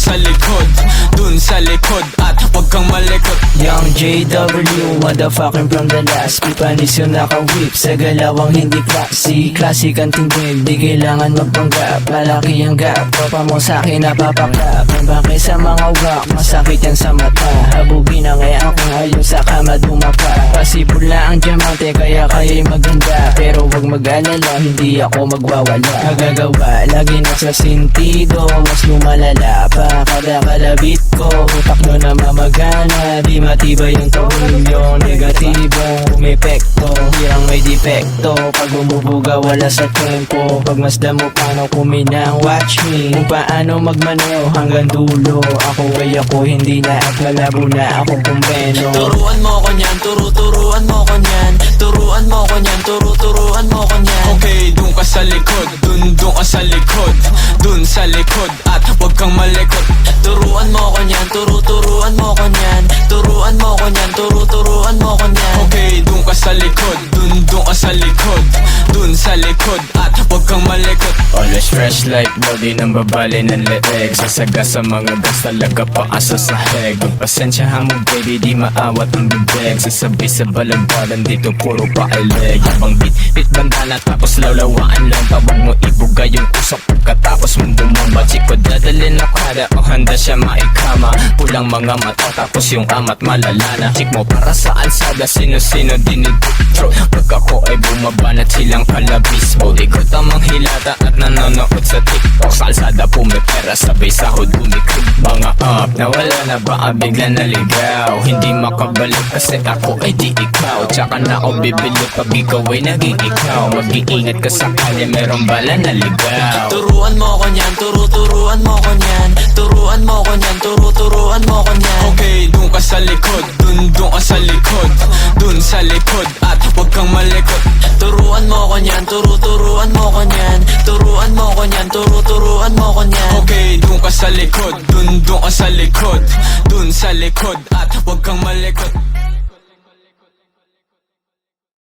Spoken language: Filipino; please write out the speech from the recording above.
sa likod, dun sa likod, at huwag kang malikot. Young JW, motherfucking from the last. Pipanis yung naka-whip sa galawang hindi classy. Classic ang tindig, di kailangan magpanggap. Malaki ang gap, papa mo sa'kin napapakap. Bakit sa mga wak, masakit yan sa mata. Habugin ang ngayon kung ayaw sa kama dumapa. Pasipula ang diamante kaya kaya'y maganda. Pero wag mag-alala, hindi ako magwawala. Nagagawa, lagi nasa sentido. Mas lumalala pa kada kalabit ko. Utak mo na mamagana, di matibay yung tulong. Negatibong umepekto, hirang may depekto. Pag bumubuga wala sa tempo. Pag masdan mo paano kuminang, watch me kung paano magmaneho hanggang dulo. Ako ay ako, hindi na at malabo na ako kumbeno. Turuan mo ko nyan, turuan mo ko nyan. Turuan mo ko nyan, turuan mo ko nyan. Okay, dun ka sa likod, dun ka sa likod, dun sa likod, at huwag kang malikot. Turuan mo ko nyan, turuan mo ko nyan. Turuan mo ko nyan, turuan mo ko nyan. Okay, dun ka sa likod, dun ka sa likod, dun sa likod, at huwag kang malikot. Always fresh like body ng babali ng leeg. Sasaga sa mga gas talaga paasa sa heg. Pagpasensyahan mo baby, di maawat ang bibig. Sasabi sa balagbalan dito puro paileg. Habang bit bandana tapos lawlawaan lang. Tawag mo ibuga yung usok pagkatapos mong bumamba. Chiko dadalhin na kada o handa siya maikama. Pulang mga mata tapos yung amat malalana. Chik mo para sa alsada, sino-sino dinidutro. Pag ako ay bumaba na silang palabis mo. Ikot ang mga hilata at nanonood sa TikTok. Sa alsada pumipera, sabay sahod umikot. Mga up, nawala na ba bigla naligaw? Hindi makabalik kasi ako ay di ikaw. Tsaka na ako bibili pag ikaw ay naging ikaw. Mag-iingat ka sakali merong bala na ligaw. Turuan mo ko nyan, turuan mo ko nyan. Turuan mo ko nyan, turuan mo ko nyan. Okay, dun ka sa likod, dun ka sa likod, dun sa likod, at huwag kang malikot. Turuan mo ko nyan, turuan mo ko nyan. Turuan mo ko nyan, turuan mo ko nyan. Okay, dun ka sa likod, dun ka sa likod, dun sa likod, at huwag kang malikot.